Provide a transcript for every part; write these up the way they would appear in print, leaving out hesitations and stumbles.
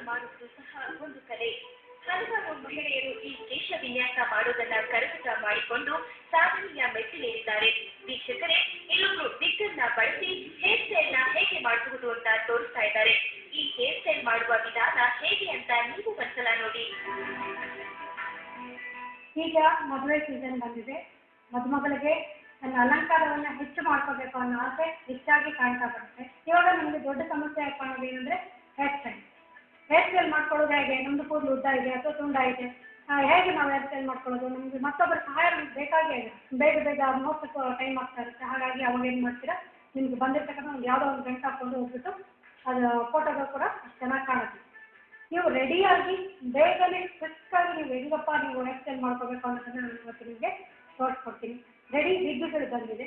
ಮಾಡುವುದು ಸಹ ಒಂದು ಕಲೆ. ಹಲವಾರು ಮಹಿಳೆಯರು ಈ ಕೇಶ ವಿನ್ಯಾಸ ಮಾಡುವುದನ್ನ ಕರಗತ ಮಾಡಿಕೊಂಡು ಸಾಧನೆಯ ಮೆಟ್ಟಿಲೇರಿದ್ದಾರೆ. ವೀಕ್ಷಕರೇ, ಇಲ್ಲೊಬ್ರು ವಿಗ್ಗನ್ನ ಬಳಸಿ ಹೇರ್ ಸ್ಟೈಲ್ ನ ಹೇಗೆ ಮಾಡಬಹುದು ಅಂತ ತೋರಿಸ್ತಾ ಇದ್ದಾರೆ. ಈ ಹೇರ್ ಸ್ಟೈಲ್ ಮಾಡುವ ವಿಧಾನ ಹೇಗೆ ಅಂತ ನೀವು ಒಂದ್ಸಲ ನೋಡಿ. ಈಗ ಮದುವೆ ಸೀಸನ್ ಬಂದಿದೆ. ಮದುಮಗಳಿಗೆ ನನ್ನ ಅಲಂಕಾರವನ್ನ ಹೆಚ್ಚು ಮಾಡ್ಕೋಬೇಕು ಅನ್ನೋ ಆಸೆ ಹೆಚ್ಚಾಗಿ ಕಾಣ್ತಾ ಬರುತ್ತೆ. ಇವಾಗ ನಮಗೆ ದೊಡ್ಡ ಸಮಸ್ಯೆ ಕಾಣೋದು ಏನಂದ್ರೆ ಹೇರ್ ಸ್ಟೈಲ್. ಹೇರ್ ಸ್ಟೈಲ್ ಮಾಡ್ಕೊಳ್ಳೋದು ಹೇಗೆ? ನಮ್ದು ಕೂದಲು ಉದ್ದ ಇದೆ ಅಥವಾ ತುಂಡ ಇದೆ, ಹೇಗೆ ನಾವು ಹೇರ್ ಸ್ಟೈಲ್ ಮಾಡ್ಕೊಳ್ಳೋದು? ನಮ್ಗೆ ಮತ್ತೊಬ್ಬರ ಸಹಾಯ ನಮ್ಗೆ ಬೇಕಾಗೇ ಇದೆ. ಬೇಗ ಬೇಗ ನೋಡ್ಸಕ್ಕೂ ಟೈಮ್ ಆಗ್ತಾ ಇರುತ್ತೆ. ಹಾಗಾಗಿ ಅವಾಗ ಏನು ಮಾಡ್ತೀರಾ, ನಿಮ್ಗೆ ಬಂದಿರ್ತಕ್ಕಂಥ ಒಂದು ಯಾವುದೋ ಒಂದು ಗಂಟು ಹಾಕೊಂಡು ಹೋಗ್ಬಿಟ್ಟು ಅದು ಫೋಟೋಗಳು ಕೂಡ ಚೆನ್ನಾಗಿ ಕಾಣುತ್ತೆ. ನೀವು ರೆಡಿಯಾಗಿ ಬೇಗನೆ ಕ್ವಿಕ್ಕಾಗಿ ನೀವು ಹೆಂಗಪ್ಪ ನೀವು ಹೇರ್ ಸ್ಟೈಲ್ ಮಾಡ್ಕೋಬೇಕು ಅನ್ನೋದನ್ನ ನಾನು ಇವತ್ತು ನಿಮಗೆ ತೋರಿಸ್ಕೊಡ್ತೀನಿ. ರೆಡಿ ವಿಗ್ಗುಗಳು ಬಂದಿದೆ.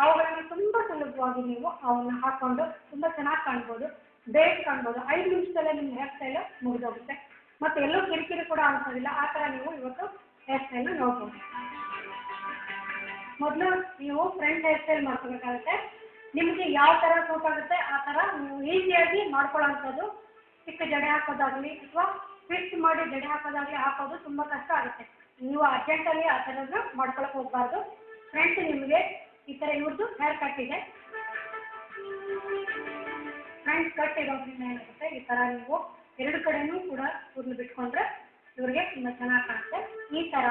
ಅವುಗಳನ್ನು ತುಂಬ ಸುಲಭವಾಗಿ ನೀವು ಅವನ್ನ ಹಾಕೊಂಡು ತುಂಬ ಚೆನ್ನಾಗಿ ಕಾಣ್ಬೋದು, ಬೇಗ ಕಾಣ್ಬೋದು. 5 ನಿಮಿಷದಲ್ಲೇ ನಿಮ್ಮ ಹೇರ್ ಸ್ಟೈಲ್ ಮುಗಿದೋಗುತ್ತೆ. ಮತ್ತು ಎಲ್ಲೂ ಕಿರಿಕಿರಿ ಕೂಡ ಅನ್ಸೋದಿಲ್ಲ. ಆ ಥರ ನೀವು ಇವತ್ತು ಹೇರ್ ಸ್ಟೈಲ್ನ ನೋಡ್ಬೋದು. ಮೊದಲು ನೀವು ಫ್ರಂಟ್ ಹೇರ್ ಸ್ಟೈಲ್ ಮಾಡ್ಕೋಬೇಕಾಗುತ್ತೆ. ನಿಮಗೆ ಯಾವ ಥರ ಸೂಟ್ ಆಗುತ್ತೆ ಆ ಥರ ನೀವು ಈಸಿಯಾಗಿ ಮಾಡ್ಕೊಳ್ಳೋಂಥದ್ದು. ಚಿಕ್ಕ ಜಡೆ ಹಾಕೋದಾಗಲಿ ಅಥವಾ ಫಿಕ್ಸ್ ಮಾಡಿ ಜಡೆ ಹಾಕೋದಾಗಲಿ ಹಾಕೋದು ತುಂಬ ಕಷ್ಟ ಆಗುತ್ತೆ. ನೀವು ಅರ್ಜೆಂಟಲ್ಲಿ ಆ ಥರದ್ದು ಮಾಡ್ಕೊಳಕ್ಕೆ ಹೋಗಬಾರ್ದು. ಫ್ರಂಟ್ ನಿಮಗೆ ಈ ಥರ ಇವ್ರದ್ದು ಹೇರ್ ಕಟ್ ಇದೆ. ಫ್ರಂಟ್ ಕಟ್ ಇರೋದ್ರಿಂದ ಏನಾಗುತ್ತೆ, ಈ ಥರ ನೀವು ಎರಡು ಕಡೆನೂ ಕೂಡ ಕೂದಲು ಬಿಟ್ಕೊಂಡ್ರೆ ಇವ್ರಿಗೆ ತುಂಬ ಚೆನ್ನಾಗಿ ಕಾಣುತ್ತೆ. ಈ ಥರ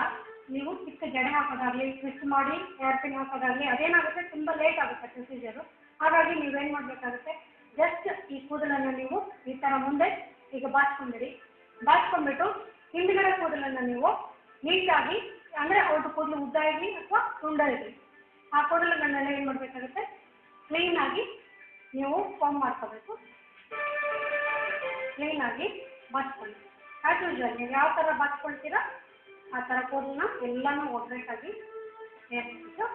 ನೀವು ಚಿಕ್ಕ ಜಡೆ ಹಾಕೋದಾಗಲಿ ಟ್ವಿಸ್ಟ್ ಮಾಡಿ ಹೇರ್ ಪಿನ್ ಹಾಕೋದಾಗಲಿ ಅದೇನಾಗುತ್ತೆ, ತುಂಬ ಲೇಟ್ ಆಗುತ್ತೆ ಪ್ರೊಸೀಜರು. ಹಾಗಾಗಿ ನೀವೇನು ಮಾಡಬೇಕಾಗುತ್ತೆ, ಜಸ್ಟ್ ಈ ಕೂದಲನ್ನು ನೀವು ಈ ಥರ ಮುಂದೆ ಈಗ ಬಾಚ್ಕೊಂಬಿಡಿ. ಬಾಚ್ಕೊಂಡ್ಬಿಟ್ಟು ಹಿಂದ್ಗಡೆ ಕೂದಲನ್ನು ನೀವು ನೀಟಾಗಿ, ಅಂದರೆ ಅವ್ರದ್ದು ಕೂದಲು ಉದ್ದ ಇರಲಿ ಅಥವಾ ತುಂಡ ಇರಲಿ, ಆ ಕೂದಲುಗಳನ್ನೆಲ್ಲ ಏನು ಮಾಡಬೇಕಾಗುತ್ತೆ, ಕ್ಲೀನಾಗಿ ನೀವು ಫಾರ್ಮ್ ಮಾಡ್ಕೋಬೇಕು. ಕ್ಲೀನಾಗಿ ಬಾಚ್ಕೊಳ್ಳಿ. ಆ್ಯಸ್ ಯೂಶುವಲ್ ನೀವು ಯಾವ ಥರ ಬಾಚ್ಕೊಳ್ತೀರಾ ಆ ಥರ ಕೂದಲನ್ನ ಎಲ್ಲನೂ ಒಗ್ಗಟ್ಟಾಗಿ ಸೇರಿಸ್ಬಿಟ್ಟು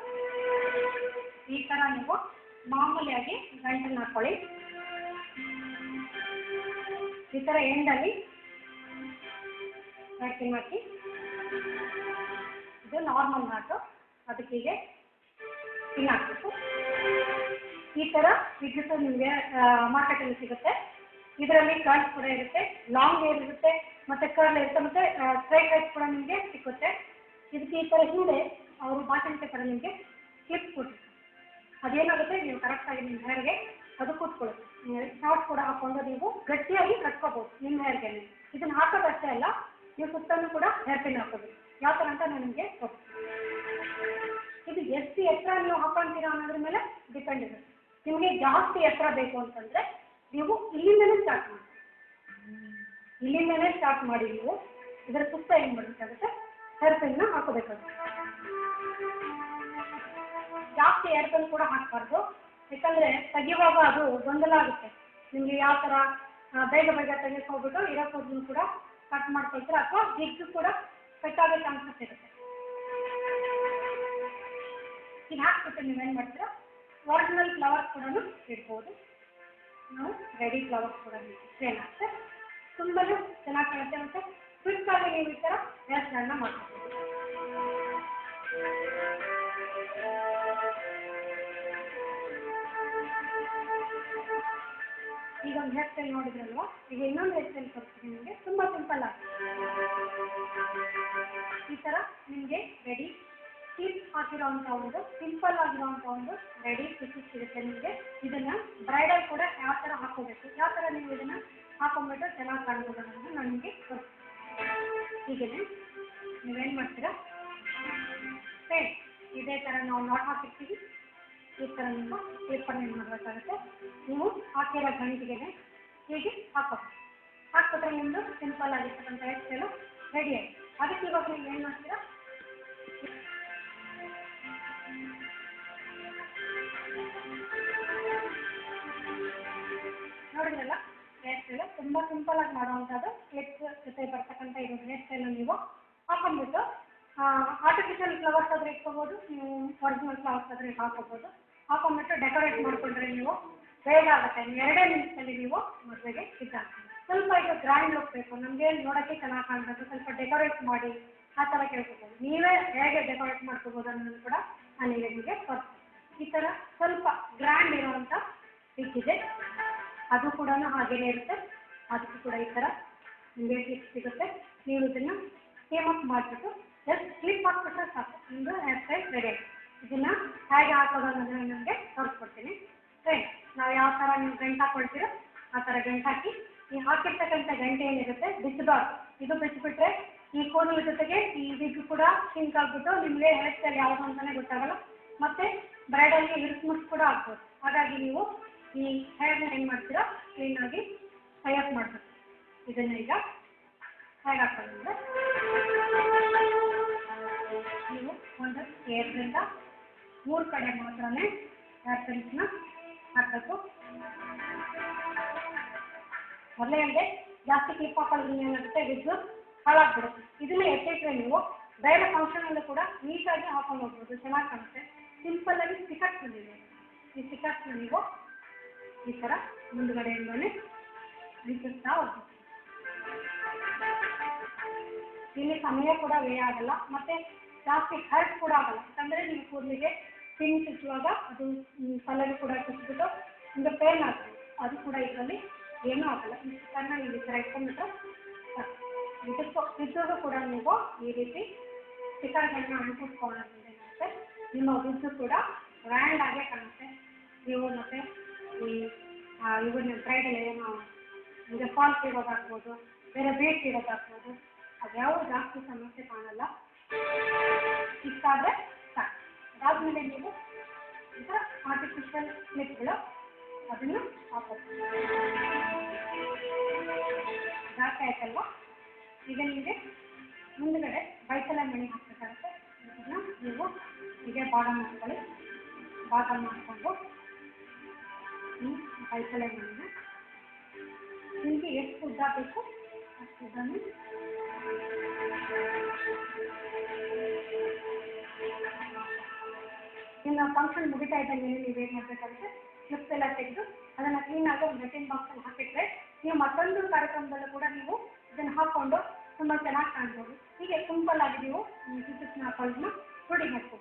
ಈ ಥರ ನೀವು ಮಾಮೂಲಿಯಾಗಿ ಗಂಟನ್ನು ಹಾಕ್ಕೊಳ್ಳಿ. ಈ ಥರ ಎಂಡಲ್ಲಿ ಕಟಿಂಗ್ ಹಾಕಿ. ಇದು ನಾರ್ಮಲ್ ನಾಟು, ಅದಕ್ಕೀಗೆ ಪಿನ್ ಹಾಕಬೇಕು. ಈ ಥರ ವಿದ್ಯುತ್ ನಿಮಗೆ ಮಾರ್ಕೆಟಲ್ಲಿ ಸಿಗುತ್ತೆ. ಇದರಲ್ಲಿ ಕರ್ಲ್ಸ್ ಕೂಡ ಇರುತ್ತೆ, ಲಾಂಗ್ ಹೇರ್ ಇರುತ್ತೆ, ಮತ್ತು ಕರ್ಲ್ ಇರುತ್ತೆ, ಮತ್ತು ಸ್ಟ್ರೈಟ್ ಹೇರ್ಸ್ ಕೂಡ ನಿಮಗೆ ಸಿಕ್ಕುತ್ತೆ. ಇದಕ್ಕೆ ಈ ಥರ ಹಿಂದೆ ಅವರು ಬಾಚಣಿಕೆ ಥರ ನಿಮಗೆ ಕ್ಲಿಪ್ ಕೊಟ್ಟಿರ್ತಾರೆ. ಅದೇನಾಗುತ್ತೆ, ನೀವು ಕರೆಕ್ಟಾಗಿ ನಿಮ್ಮ ಹೇರ್ಗೆ ಅದು ಕೂತ್ಕೊಳ್ಳುತ್ತೆ. ಶಾರ್ಟ್ ಕೂಡ ಹಾಕ್ಕೊಂಡು ನೀವು ಗಟ್ಟಿಯಾಗಿ ಕಟ್ಕೋಬೋದು ನಿಮ್ಮ ಹೇರ್ಗೆ. ಇದನ್ನು ಹಾಕೋದಷ್ಟೇ ಅಲ್ಲ, ನೀವು ಸುತ್ತಲೂ ಕೂಡ ಹೇರ್ ಪಿನ್ ಹಾಕೋಬೇಕು. ಯಾವ ಥರ ಅಂತ ನಾನು ನಿಮಗೆ ತೋರಿಸ್ತೀನಿ. ಇದು ಎಷ್ಟು ಎತ್ತರ ನೀವು ಹಾಕೊಳ್ತೀರಾ ಅನ್ನೋದ್ರ ಮೇಲೆ ಡಿಪೆಂಡ್ ಇರುತ್ತೆ. ನಿಮಗೆ ಜಾಸ್ತಿ ಎತ್ತರ ಬೇಕು ಅಂತಂದರೆ ನೀವು ಇಲ್ಲಿಂದಲೇ ಸ್ಟಾರ್ಟ್ ಮಾಡಿ. ಇಲ್ಲಿಂದಲೇ ಸ್ಟಾರ್ಟ್ ಮಾಡಿ ನೀವು ಇದರ ಸುತ್ತ ಏನು ಮಾಡಬೇಕಾಗುತ್ತೆ, ಹೇರ್ ಪಿನ್ನ ಹಾಕೋಬೇಕಾಗುತ್ತೆ. ಜಾಸ್ತಿ ಹೇರ್ ಪಿನ್ ಕೂಡ ಹಾಕಬಾರ್ದು, ಯಾಕಂದರೆ ತೆಗೆಯುವಾಗ ಅದು ಗೊಂದಲ ಆಗುತ್ತೆ. ನಿಮಗೆ ಯಾವ ಥರ ಬೇಗ ಬೇಗ ತೆಗೆದು ಹೋಗ್ಬಿಟ್ಟು ಇರೋ ಕೂದಲು ಕೂಡ ಕಟ್ ಮಾಡ್ಕೊಳ್ತೀರಾ, ಅಥವಾ ವಿಗ್ ಕೂಡ ಕಟ್ಟಾಗೋ ಚಾನ್ಸಸ್ ಇರುತ್ತೆ. ಇದು ಹಾಕ್ಬಿಟ್ಟು ನೀವೇನು ಮಾಡ್ತೀರಾ, ಒರಿಜಿನಲ್ ಫ್ಲವರ್ಸ್ ಕೂಡ ಇಡ್ಬೋದು. ನಾವು ರೆಡಿ ಫ್ಲವರ್ಸ್ ಕೂಡ ಸೇಲ್ ಆಗ್ತದೆ, ತುಂಬಾ ಚೆನ್ನಾಗಿ ಕಾಣುತ್ತೆ. ಮತ್ತು ಕ್ವಿಕ್ಕಾಗಿ ನೀವು ಈ ಥರ ಹೇರ್ ಸ್ಟೈಲ್ನ ಮಾಡ್ಕೊಬೋದು. ಈಗ ಒಂದು ಹೇರ್ ಸ್ಟೈಲ್ ನೋಡಿದ್ರಲ್ವ, ಈಗ ಇನ್ನೊಂದು ಹೇರ್ ಸ್ಟೈಲ್ ಕೊಡ್ತೀನಿ ನಿಮಗೆ. ತುಂಬ ಸಿಂಪಲ್ ಆಗಿ ಈ ಥರ ನಿಮಗೆ ರೆಡಿ ಕ್ಲಿಪ್ ಹಾಕಿರೋವಂಥ ಒಂದು ಸಿಂಪಲ್ ಆಗಿರೋವಂಥ ಒಂದು ರೆಡಿ ಕ್ಲಿಪ್ ಸಿಗುತ್ತೆ ನಿಮಗೆ. ಇದನ್ನು ಬ್ರೈಡಲ್ ಕೂಡ ಯಾವ ಥರ ಹಾಕೋಬೇಕು, ಯಾವ ಥರ ನೀವು ಇದನ್ನು ಹಾಕೊಂಡ್ಬಿಟ್ಟು ಚೆನ್ನಾಗಿ ಕಾಣ್ಬೋದು ಅನ್ನೋದು ನಾನು ನಿಮಗೆ ತೋರಿಸ್ತೀನಿ. ಹೀಗೆ ನೀವೇನು ಮಾಡ್ತೀರಾ, ಸೇಮ್ ಇದೇ ಥರ ನಾವು ನಾಟ್ ಹಾಕಿರ್ತೀವಿ. ಈ ಥರ ನಿಮ್ಮ ಪೇಪರ್ನ ಏನು ಮಾಡಬೇಕಾಗುತ್ತೆ, ನೀವು ಹಾಕಿರೋ ಗಂಟಿಗೆ ಹೀಗೆ ಹಾಕೋಬೇಕು. ಹಾಕ್ಬಿಟ್ರೆ ನಿಮ್ಮದು ಸಿಂಪಲ್ ಆಗಿರ್ತಕ್ಕಂಥ ಹೇರ್ ಸ್ಟೈಲು ರೆಡಿ ಆಗಿ. ಅದಕ್ಕೆ ಇವಾಗ ನೀವು ಏನು ಮಾಡ್ತೀರಾ, ನೋಡಿದ್ರಲ್ಲ ಹೇರ್ ಸ್ಟೈಲು ತುಂಬ ಸಿಂಪಲ್ ಆಗಿ ಮಾಡುವಂಥದ್ದು. ಕ್ಲಿಪ್ ಜೊತೆ ಬರ್ತಕ್ಕಂಥ ಇದು ಹೇರ್ ಸ್ಟೈಲು ನೀವು ಹಾಕೊಂಡ್ಬಿಟ್ಟು ಆರ್ಟಿಫಿಷಿಯಲ್ ಫ್ಲವರ್ಸ್ ಆದ್ರೆ ಇಟ್ಕೋಬೋದು, ನೀವು ಒರಿಜಿನಲ್ ಫ್ಲವರ್ಸ್ ಆದ್ರೆ ಹಾಕೋಬೋದು. ಹಾಕೊಂಡ್ಬಿಟ್ಟು ಡೆಕೋರೇಟ್ ಮಾಡಿಕೊಂಡ್ರೆ ನೀವು ಬೇಗ ಆಗುತ್ತೆ. 2 ನಿಮಿಷದಲ್ಲಿ ನೀವು ಮದುವೆಗೆ ಸಿದ್ಧಾಗ್ತೀವಿ. ಸ್ವಲ್ಪ ಇದು ಗ್ರ್ಯಾಂಡ್ ಲುಕ್ ಬೇಕು, ನಮಗೆ ನೋಡೋಕ್ಕೆ ಚೆನ್ನಾಗಿ ಕಾಣಬೇಕು, ಸ್ವಲ್ಪ ಡೆಕೋರೇಟ್ ಮಾಡಿ ಆ ಥರ ಕೇಳ್ಕೊಬೋದು. ನೀವೇ ಹೇಗೆ ಡೆಕೋರೇಟ್ ಮಾಡ್ಕೋಬೋದು ಅನ್ನೋದು ಕೂಡ ನಾನು ಈಗ ನಿಮಗೆ ತೋರಿಸ್ತೀನಿ. ಈ ಥರ ಸ್ವಲ್ಪ ಗ್ರ್ಯಾಂಡ್ ಇರುವಂಥ ವಿಗ್ ಇದೆ, ಅದು ಕೂಡ ಹಾಗೇನೇ ಇರುತ್ತೆ. ಅದಕ್ಕೂ ಕೂಡ ಈ ಥರ ನಿಮಗೆ ಕ್ಲಿಪ್ ಸಿಗುತ್ತೆ. ನೀವು ಇದನ್ನು ಸ್ಟೀಮ್ ಅಪ್ ಮಾಡಿಬಿಟ್ಟು ಜಸ್ಟ್ ಕ್ಲಿಪ್ ಹಾಕ್ಬಿಟ್ರೆ ಸಾಕು, ನಿಮ್ಮದು ಹೇರ್ ಸ್ಟೈಲ್ ರೆಡಿ ಆಗಿದೆ. ಇದನ್ನು ಹೇಗೆ ಹಾಕೋದು ಅನ್ನೋದನ್ನ ನಿಮಗೆ ತೋರಿಸ್ಕೊಡ್ತೀನಿ. ಸರಿ, ನಾವು ಯಾವ ಥರ ನೀವು ಗಂಟು ಹಾಕ್ಕೊಳ್ತೀರೋ ಆ ಥರ ಗಂಟು ಹಾಕಿ, ಈ ಹಾಕಿರ್ತಕ್ಕಂಥ ಗಂಟೆ ಏನಿರುತ್ತೆ ಬಿಚ್ಚಬಾರ್ದು. ಇದು ಬಿಚ್ಚಿಬಿಟ್ರೆ ಈ ಕೂದಲು ಜೊತೆಗೆ ಈ ವಿಗ್ ಕೂಡ ಸಿಂಕ್ ಆಗಿಬಿಟ್ಟು ನಿಮಗೆ ಹೇರ್ ಸ್ಟೈಲ್ ಯಾವುದು ಅಂತಲೇ ಗೊತ್ತಾಗಲ್ಲ, ಮತ್ತು ಬ್ರೈಡಲ್ಗೆ ಇರಿಸ್ಮಿಸ್ ಕೂಡ ಆಗ್ಬೋದು. ಹಾಗಾಗಿ ನೀವು ಈ ಹೇರ್ನ ಏನು ಮಾಡ್ತೀರೋ ಕ್ಲೀನಾಗಿ ಟೈಅಪ್ ಮಾಡಬೇಕು. ಇದನ್ನು ಈಗ ಹೇಗೆ ಹಾಕೋದಂದ್ರೆ ನೀವು ಒಂದು 2ರಿಂದ 3 ಕಡೆ ಮಾತ್ರನೇ ಹೇರ್ ಪಿನ್ಸ್ನ ಹಾಕಬೇಕು. ಮೊದಲೇ ಅಂದರೆ ಜಾಸ್ತಿ ಕ್ಲಿಪ್ ಹಾಕೊಳ್ಳೋದ್ರಿಂದ ಏನಾಗುತ್ತೆ, ವಿಗ್ ಹಾಳಾಗ್ಬಿಡುತ್ತೆ. ಇದನ್ನ ಎತ್ತಿಟ್ರೆ ನೀವು ಬೇರೆ ಫಂಕ್ಷನಲ್ಲೂ ಕೂಡ ನೀಟಾಗಿ ಹಾಕೊಂಡು ಹೋಗ್ಬೋದು, ಚೆನ್ನಾಗಿ ಕಾಣುತ್ತೆ. ಸಿಂಪಲ್ಲಾಗಿ ಸ್ಟಿಕರ್ಸ್ ಬಂದಿದೆ. ಈ ಸ್ಟಿಕರ್ಸ್ನ ನೀವು ಈ ಥರ ಮುಂದುಗಡೆಯಿಂದಲೇ ಅಂಟಿಸ್ತಾ ಹೋಗ್ಬೋದು. ಇಲ್ಲಿ ಸಮಯ ಕೂಡ ವ್ಯಯ ಆಗಲ್ಲ, ಮತ್ತು ಜಾಸ್ತಿ ಹರ್ಟ್ ಕೂಡ ಆಗಲ್ಲ. ಯಾಕಂದರೆ ನೀವು ಕೂದಲಿಗೆ ಪಿನ್ ಚುಚ್ಚುವಾಗ ಅದು ಕಲರ್ ಕೂಡ ಚುಚ್ಚಿಬಿಟ್ಟು ನಿಮಗೆ ಪೇನ್ ಆಗ್ತದೆ, ಅದು ಕೂಡ ಇದರಲ್ಲಿ ಏನೂ ಆಗಲ್ಲ. ಈ ಸ್ಟಿಕರ್ನ ನೀವು ಈ ಥರ ಇಟ್ಕೊಂಡ್ಬಿಟ್ರೆ ವಿದ್ಯುಗೂ ಕೂಡ ನೀವು ಈ ರೀತಿ ಸ್ಟಿಕರ್ಗಳನ್ನ ಅಂಟಿಸ್ಕೊಳ್ಳೋದ್ರಿಂದ ಏನಾಗುತ್ತೆ, ನಿಮ್ಮ ವಿದ್ದು ಕೂಡ ಗ್ರ್ಯಾಂಡ್ ಆಗೇ ಕಾಣುತ್ತೆ. ನೀವು ಮತ್ತು ಈ ಇವನ್ನ ಬ್ರೈಡಲ್ ಏನೋ ನಿಮಗೆ ಫಾಲ್ಸ್ ಇರೋದಾಗ್ಬೋದು, ಬೇರೆ ಬೇಸ್ ಇರೋದಾಗ್ಬೋದು, ಅದ್ಯಾವ ಜಾಸ್ತಿ ಸಮಸ್ಯೆ ಕಾಣಲ್ಲ. ಇಷ್ಟಾದರೆ ಸಾಕು. ಅದಾದಮೇಲೆ ನೀವು ಈ ಥರ ಆರ್ಟಿಫಿಷಿಯಲ್ ಕ್ಲಿಪ್ಗಳು ಅದನ್ನು ಹಾಕೋದು. ಜಾಸ್ತಿ ಆಯ್ತಲ್ವ, ಈಗ ನಿಮಗೆ ಮುಂದುಗಡೆ ಬೈತಲೆ ಮಣಿ ಹಾಕಬೇಕಾಗುತ್ತೆ. ಇದನ್ನು ನೀವು ಹೀಗೆ ಬಾಟಮ್ ಮಾಡ್ಕೊಳ್ಳಿ. ಬಾಟಮ್ ಮಾಡಿಕೊಂಡು ಬೈತಲೆ ಮಣಿನ ನಿಮಗೆ ಎಷ್ಟು ಉದ್ದ ಬೇಕು ಅಷ್ಟು ಉದ್ದನ್ನು ಇನ್ನು ಫಂಕ್ಷನ್ ಮುಗಿತಾ ಇದ್ದಂಗೆ ನೀವೇನು ಮಾಡಬೇಕಾಗುತ್ತೆ, ಕ್ಲಿಪ್ಸ್ ಎಲ್ಲ ತೆಗೆದು ಅದನ್ನು ಕ್ಲೀನಾಗಿ ಒಂದು ಮೆಟಿನ್ ಬಾಕ್ಸಲ್ಲಿ ಹಾಕಿಟ್ರೆ ನೀವು ಮತ್ತೊಂದು ಕಾರ್ಯಕ್ರಮದಲ್ಲೂ ಕೂಡ ನೀವು ಇದನ್ನು ಹಾಕ್ಕೊಂಡು ತುಂಬ ಚೆನ್ನಾಗಿ ಕಾಣ್ಬೋದು. ಹೀಗೆ ಸಿಂಪಲ್ ಆಗಿ ನೀವು ಕ್ಲಿಪ್ಸ್ನ ಹಾಕೊಳ್ಳೋದನ್ನ ರೂಢಿ ಮಾಡ್ಬೋದು.